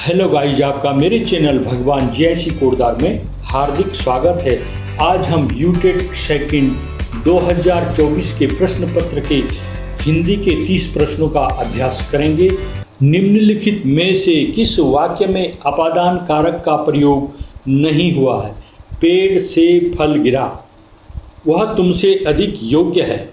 Hello guys, आपका मेरे channel भगवान जैसी कोटदार में हार्दिक स्वागत है। आज हम यूटेट सेकंड 2024 के प्रश्न पत्र के हिंदी के 30 प्रश्नों का अभ्यास करेंगे। निम्नलिखित में से किस वाक्य में अपादान कारक का प्रयोग नहीं हुआ है? पेड़ से फल गिरा, वह तुमसे अधिक योग्य है।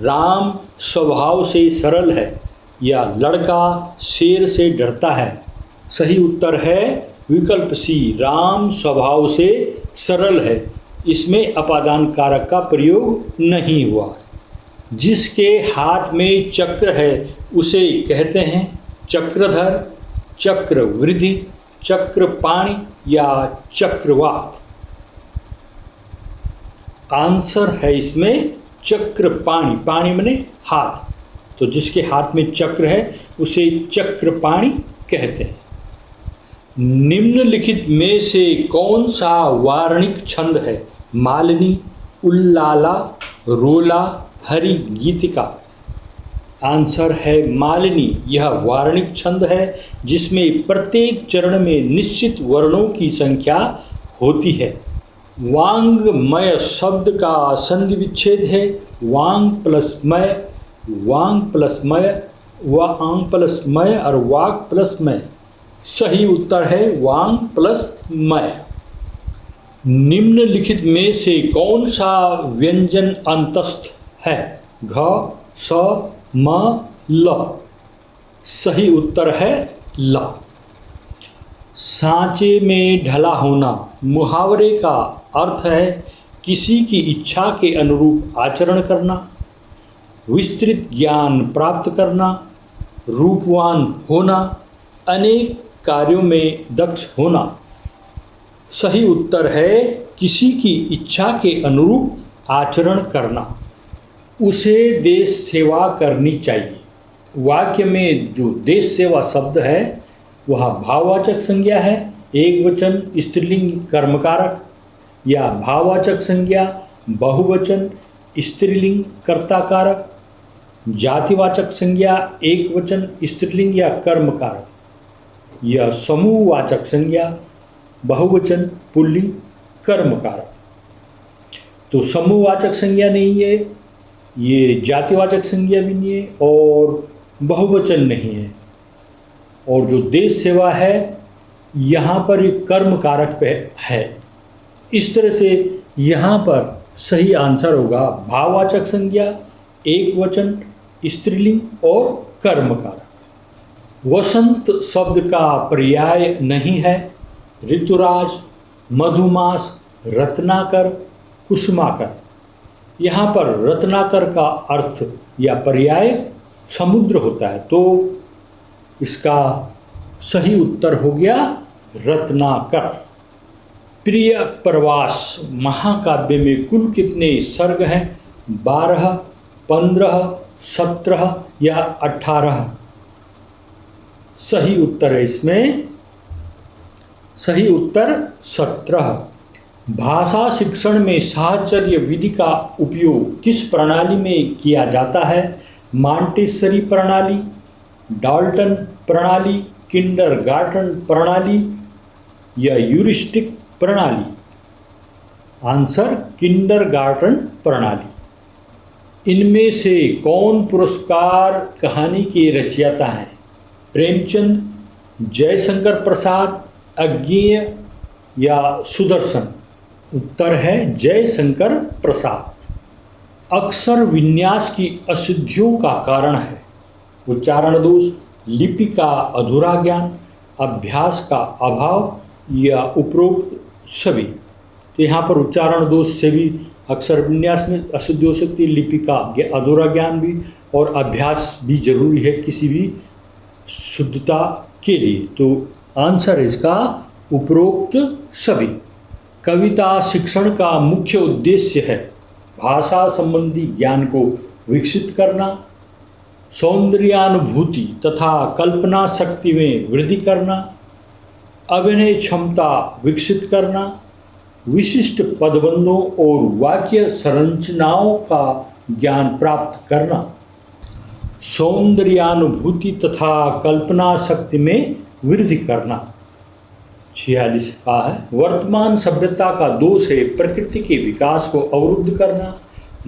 राम स्वभाव से सरल है, या लड़का शेर से डरता है। सही उत्तर है विकल्प सी, राम स्वभाव से सरल है। इसमें अपादान कारक का प्रयोग नहीं हुआ है। जिसके हाथ में चक्र है उसे कहते हैं चक्रधर, चक्रवृद्धि, चक्रपाणि या चक्रवात। आंसर है इसमें चक्रपाणि। पाणि माने हाथ, तो जिसके हाथ में चक्र है उसे चक्रपाणि कहते हैं। निम्नलिखित में से कौन सा वार्णिक छंद है? मालिनी, उल्लाला, रोला, हरि गीतिका। आंसर है मालिनी। यह वार्णिक छंद है जिसमें प्रत्येक चरण में निश्चित वर्णों की संख्या होती है। वांग्मय शब्द का संधि विच्छेद है वांग प्लस मय, वांग प्लस मय, वांग प्लस मय और वाक प्लस मय। सही उत्तर है वांग प्लस मय। निम्नलिखित में से कौन सा व्यंजन अंतस्थ है? घ, स, म, ल। सही उत्तर है ल। सांचे में ढला होना मुहावरे का अर्थ है किसी की इच्छा के अनुरूप आचरण करना, विस्तृत ज्ञान प्राप्त करना, रूपवान होना, अनेक कार्यों में दक्ष होना। सही उत्तर है किसी की इच्छा के अनुरूप आचरण करना। उसे देश सेवा करनी चाहिए। वाक्य में जो देश सेवा शब्द है वह भाववाचक संज्ञा है, एक वचन स्त्रीलिंग कर्मकारक, या भाववाचक संज्ञा बहुवचन स्त्रीलिंग कर्ताकारक, जातिवाचक संज्ञा एक वचन स्त्रीलिंग या कर्मकारक, या समूहवाचक संज्ञा बहुवचन पुल्लिंग कर्मकारक। तो समूहवाचक संज्ञा नहीं है, ये जातिवाचक संज्ञा भी नहीं है और बहुवचन नहीं है। और जो देश सेवा है यहाँ पर एक कर्मकारक पे है। इस तरह से यहाँ पर सही आंसर होगा भाववाचक संज्ञा एक वचन स्त्रीलिंग और कर्मकारक। वसंत शब्द का पर्याय नहीं है ऋतुराज, मधुमास, रत्नाकर, कुसुमाकर। यहाँ पर रत्नाकर का अर्थ या पर्याय समुद्र होता है, तो इसका सही उत्तर हो गया रत्नाकर। प्रिय प्रवास महाकाव्य में कुल कितने सर्ग हैं? 12, 15, 17 या 18? सही उत्तर है इसमें सही उत्तर 17। भाषा शिक्षण में साहचर्य विधि का उपयोग किस प्रणाली में किया जाता है? मॉन्टेसरी प्रणाली, डाल्टन प्रणाली, किंडरगार्टन प्रणाली या ह्यूरिस्टिक प्रणाली। आंसर किंडरगार्टन प्रणाली। इनमें से कौन पुरस्कार कहानी के रचयिता हैं? प्रेमचंद, जयशंकर प्रसाद, अज्ञेय या सुदर्शन? उत्तर है जयशंकर प्रसाद। अक्षर विन्यास की अशुद्धियों का कारण है उच्चारण दोष, लिपि का अधूरा ज्ञान, अभ्यास का अभाव या उपरोक्त सभी। तो यहाँ पर उच्चारण दोष से भी अक्षर विन्यास में अशुद्धि हो सकती है, लिपि का अधूरा ज्ञान भी, और अभ्यास भी जरूरी है किसी भी शुद्धता के लिए। तो आंसर इसका उपरोक्त सभी। कविता शिक्षण का मुख्य उद्देश्य है भाषा संबंधी ज्ञान को विकसित करना, सौंदर्यानुभूति तथा कल्पना शक्ति में वृद्धि करना, अभिनय क्षमता विकसित करना, विशिष्ट पदबंधों और वाक्य संरचनाओं का ज्ञान प्राप्त करना। सौंदर्यानुभूति तथा कल्पना शक्ति में वृद्धि करना। 46 का है, वर्तमान सभ्यता का दोष है प्रकृति के विकास को अवरुद्ध करना,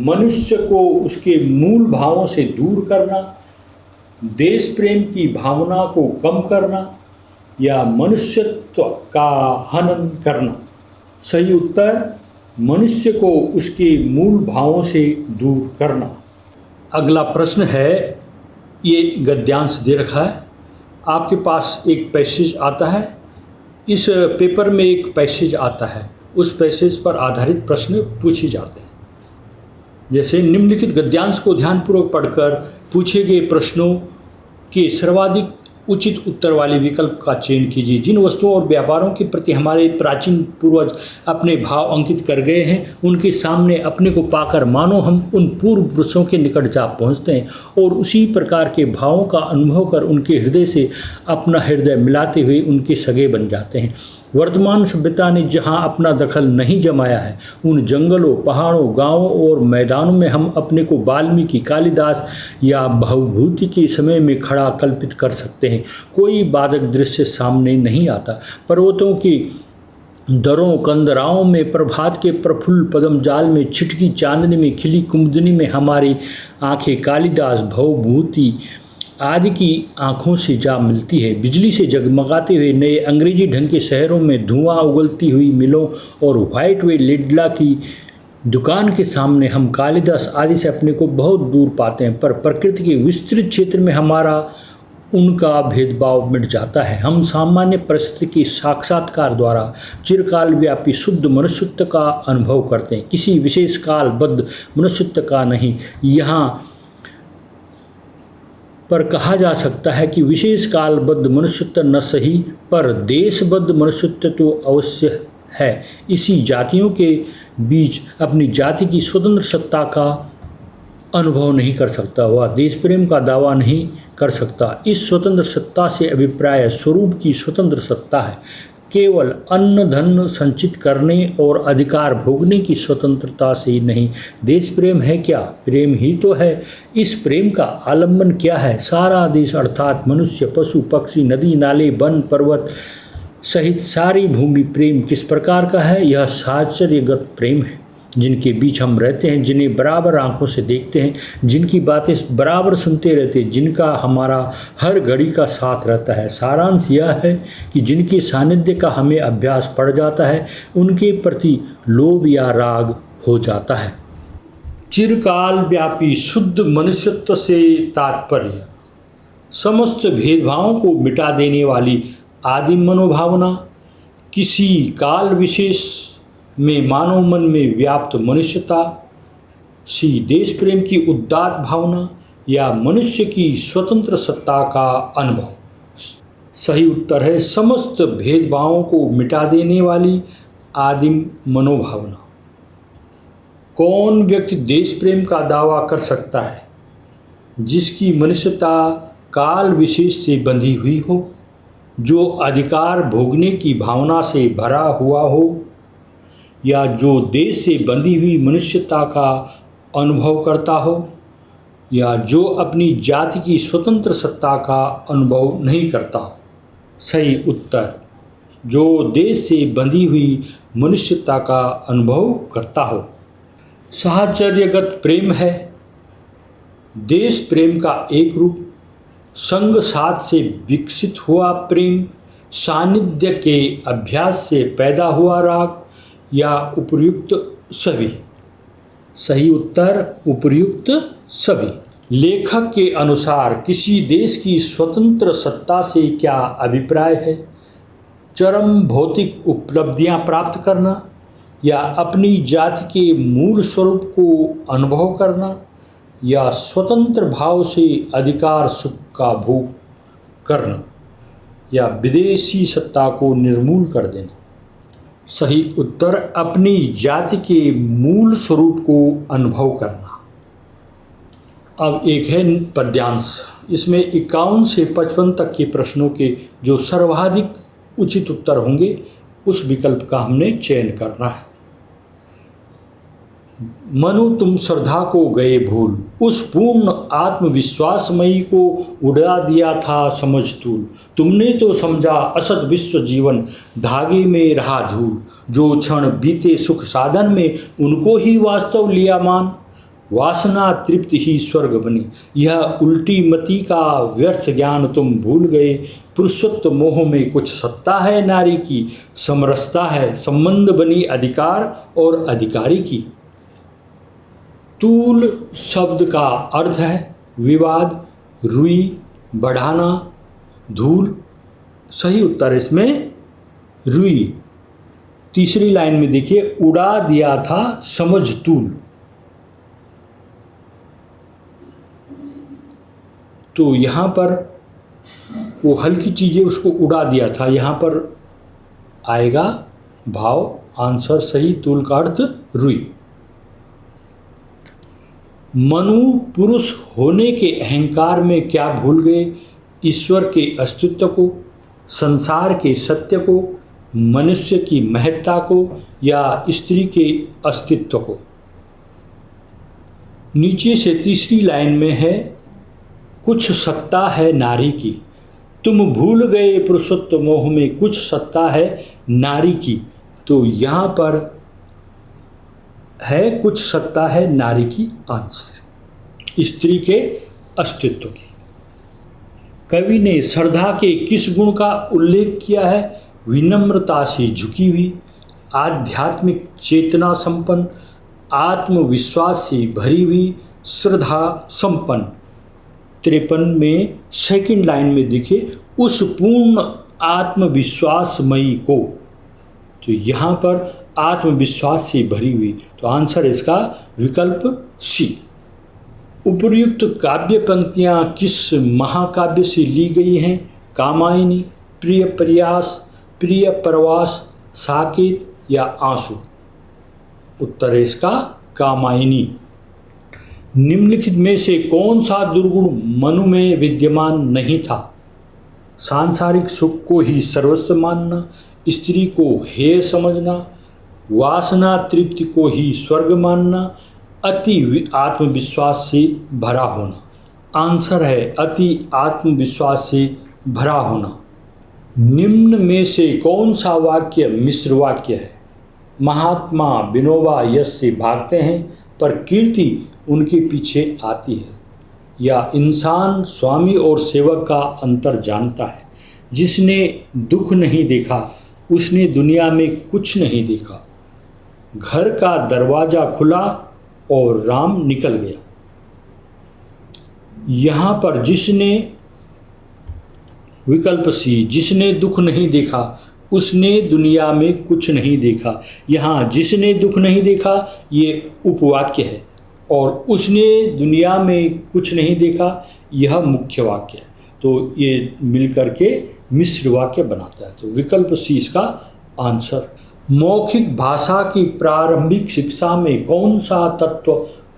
मनुष्य को उसके मूल भावों से दूर करना, देश प्रेम की भावना को कम करना या मनुष्यत्व का हनन करना। सही उत्तर मनुष्य को उसके मूल भावों से दूर करना। अगला प्रश्न है, ये गद्यांश दे रखा है, आपके पास एक पैसेज आता है, इस पेपर में एक पैसेज आता है, उस पैसेज पर आधारित प्रश्न पूछे जाते हैं। जैसे निम्नलिखित गद्यांश को ध्यानपूर्वक पढ़कर पूछे गए प्रश्नों के सर्वाधिक उचित उत्तर वाले विकल्प का चयन कीजिए। जिन वस्तुओं और व्यापारों के प्रति हमारे प्राचीन पूर्वज अपने भाव अंकित कर गए हैं, उनके सामने अपने को पाकर मानो हम उन पूर्व पुरुषों के निकट जा पहुंचते हैं और उसी प्रकार के भावों का अनुभव कर उनके हृदय से अपना हृदय मिलाते हुए उनके सगे बन जाते हैं। वर्तमान सभ्यता ने जहां अपना दखल नहीं जमाया है, उन जंगलों, पहाड़ों, गांवों और मैदानों में हम अपने को वाल्मीकि, कालिदास या भवभूति के समय में खड़ा कल्पित कर सकते हैं। कोई बाधक दृश्य सामने नहीं आता। पर्वतों की दरों कंदराओं में, प्रभात के प्रफुल्ल पदम जाल में, छिटकी चांदनी में, खिली कुमुदनी में हमारी आंखें कालिदास, भवभूति आदि की आँखों से जा मिलती है। बिजली से जगमगाते हुए नए अंग्रेजी ढंग के शहरों में, धुआं उगलती हुई मिलों और व्हाइट वे लिडला की दुकान के सामने हम कालिदास आदि से अपने को बहुत दूर पाते हैं, पर प्रकृति के विस्तृत क्षेत्र में हमारा उनका भेदभाव मिट जाता है। हम सामान्य परिस्थिति के साक्षात्कार द्वारा चिरकाल व्यापी शुद्ध मनुष्यत्व का अनुभव करते हैं, किसी विशेष कालबद्ध मनुष्यत्व का नहीं। यहाँ पर कहा जा सकता है कि विशेष कालबद्ध मनुष्यत्व न सही, पर देशबद्ध मनुष्यत्व तो अवश्य है। इसी जातियों के बीच अपनी जाति की स्वतंत्र सत्ता का अनुभव नहीं कर सकता, वह देश प्रेम का दावा नहीं कर सकता। इस स्वतंत्र सत्ता से अभिप्राय स्वरूप की स्वतंत्र सत्ता है, केवल अन्न धन संचित करने और अधिकार भोगने की स्वतंत्रता से ही नहीं। देश प्रेम है क्या? प्रेम ही तो है। इस प्रेम का आलंबन क्या है? सारा देश अर्थात मनुष्य, पशु पक्षी, नदी नाले, वन पर्वत सहित सारी भूमि प्रेम किस प्रकार का है? यह साहचर्यगत प्रेम है, जिनके बीच हम रहते हैं, जिन्हें बराबर आंखों से देखते हैं, जिनकी बातें बराबर सुनते रहते हैं, जिनका हमारा हर घड़ी का साथ रहता है। सारांश यह है कि जिनके सानिध्य का हमें अभ्यास पड़ जाता है, उनके प्रति लोभ या राग हो जाता है। चिरकाल व्यापी शुद्ध मनुष्यत्व से तात्पर्य समस्त भेदभावों को मिटा देने वाली आदिम मनोभावना, किसी काल विशेष में मानव मन में व्याप्त मनुष्यता, सी देश प्रेम की उदात्त भावना या मनुष्य की स्वतंत्र सत्ता का अनुभव। सही उत्तर है समस्त भेदभावों को मिटा देने वाली आदिम मनोभावना। कौन व्यक्ति देश प्रेम का दावा कर सकता है जिसकी मनुष्यता काल विशेष से बंधी हुई हो, जो अधिकार भोगने की भावना से भरा हुआ हो, या जो देश से बंधी हुई मनुष्यता का अनुभव करता हो, या जो अपनी जाति की स्वतंत्र सत्ता का अनुभव नहीं करता हो। सही उत्तर जो देश से बंधी हुई मनुष्यता का अनुभव करता हो। साहचर्यगत प्रेम है देश प्रेम का एक रूप, संग साथ से विकसित हुआ प्रेम, सानिध्य के अभ्यास से पैदा हुआ राग, या उपर्युक्त सभी। सही उत्तर उपर्युक्त सभी। लेखक के अनुसार किसी देश की स्वतंत्र सत्ता से क्या अभिप्राय है? चरम भौतिक उपलब्धियां प्राप्त करना, या अपनी जाति के मूल स्वरूप को अनुभव करना, या स्वतंत्र भाव से अधिकार सुख का भोग करना, या विदेशी सत्ता को निर्मूल कर देना। सही उत्तर अपनी जाति के मूल स्वरूप को अनुभव करना। अब एक है पद्यांश, इसमें 51 से 55 तक के प्रश्नों के जो सर्वाधिक उचित उत्तर होंगे उस विकल्प का हमने चयन करना है। मनु तुम श्रद्धा को गए भूल, उस पूर्ण आत्मविश्वासमयी को उड़ा दिया था समझ तूल। तुमने तो समझा असत विश्व जीवन, धागे में रहा झूल। जो क्षण बीते सुख साधन में, उनको ही वास्तव लिया मान। वासना तृप्ति ही स्वर्ग बनी, यह उल्टी मति का व्यर्थ ज्ञान तुम भूल गए। पुरुषत्व मोह में कुछ सत्ता है नारी की, समरसता है संबंध बनी अधिकार और अधिकारी की। तूल शब्द का अर्थ है विवाद, रुई, बढ़ाना, धूल। सही उत्तर इसमें रुई। तीसरी लाइन में देखिए, उड़ा दिया था समझ तूल। तो यहाँ पर वो हल्की चीज़ें उसको उड़ा दिया था, यहाँ पर आएगा भाव। आंसर सही। तूल का अर्थ रुई। मनु पुरुष होने के अहंकार में क्या भूल गए? ईश्वर के अस्तित्व को, संसार के सत्य को, मनुष्य की महत्ता को या स्त्री के अस्तित्व को। नीचे से तीसरी लाइन में है, कुछ सत्ता है नारी की। तुम भूल गए पुरुषत्व मोह में, कुछ सत्ता है नारी की। तो यहाँ पर है कुछ सत्ता है नारी की, आंसर स्त्री के अस्तित्व की। कवि ने श्रद्धा के किस गुण का उल्लेख किया है? विनम्रता से झुकी हुई, आध्यात्मिक चेतना संपन्न, आत्मविश्वास से भरी हुई, श्रद्धा संपन्न। 53 में सेकंड लाइन में देखिए, उस पूर्ण आत्मविश्वासमयी को। तो यहाँ पर आत्मविश्वास से भरी हुई, तो आंसर इसका विकल्प सी। उपर्युक्त काव्य पंक्तियाँ किस महाकाव्य से ली गई हैं? कामायनी, प्रिय प्रयास, प्रिय प्रवास, साकेत या आंसू। उत्तर है इसका कामायनी। निम्नलिखित में से कौन सा दुर्गुण मनु में विद्यमान नहीं था? सांसारिक सुख को ही सर्वस्व मानना, स्त्री को हेय समझना, वासना तृप्ति को ही स्वर्ग मानना, अति आत्मविश्वास से भरा होना। आंसर है अति आत्मविश्वास से भरा होना। निम्न में से कौन सा वाक्य मिश्र वाक्य है? महात्मा विनोबा यश से भागते हैं पर कीर्ति उनके पीछे आती है। या इंसान स्वामी और सेवक का अंतर जानता है। जिसने दुख नहीं देखा उसने दुनिया में कुछ नहीं देखा। घर का दरवाज़ा खुला और राम निकल गया। यहाँ पर जिसने, विकल्प सी, जिसने दुख नहीं देखा उसने दुनिया में कुछ नहीं देखा। यहाँ जिसने दुख नहीं देखा ये उपवाक्य है और उसने दुनिया में कुछ नहीं देखा यह मुख्य वाक्य है। तो ये मिलकर के मिश्र वाक्य बनाता है। तो विकल्प सी इसका आंसर। मौखिक भाषा की प्रारंभिक शिक्षा में कौन सा तत्व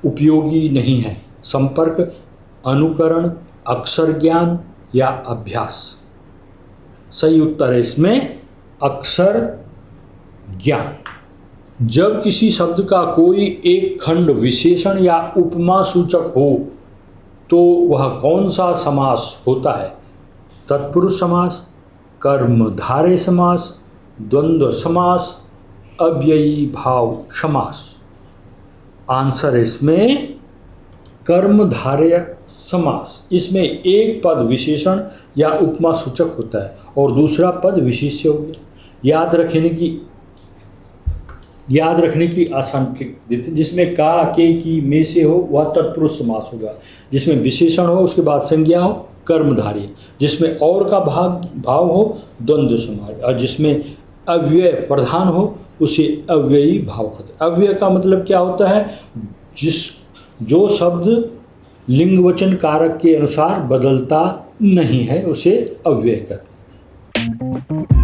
उपयोगी नहीं है? संपर्क, अनुकरण, अक्षर ज्ञान या अभ्यास। सही उत्तर है इसमें अक्षर ज्ञान। जब किसी शब्द का कोई एक खंड विशेषण या उपमा सूचक हो तो वह कौन सा समास होता है? तत्पुरुष समास, कर्मधारय समास, द्वंद्व समास, अव्ययी भाव समास। आंसर इसमें कर्मधारय समास। इसमें एक पद विशेषण या उपमा सूचक होता है और दूसरा पद विशेष्य हो गया। याद रखने की आसान ट्रिक देते। जिसमें का, के, की, में से हो वह तत्पुरुष समास होगा। जिसमें विशेषण हो उसके बाद संज्ञा हो कर्मधारय। जिसमें और का भाव हो द्वंद्व समास। और जिसमें अव्यय प्रधान हो उसे अव्ययी भाव कहते हैं। अव्यय का मतलब क्या होता है? जो शब्द लिंग वचन कारक के अनुसार बदलता नहीं है उसे अव्यय कहते हैं।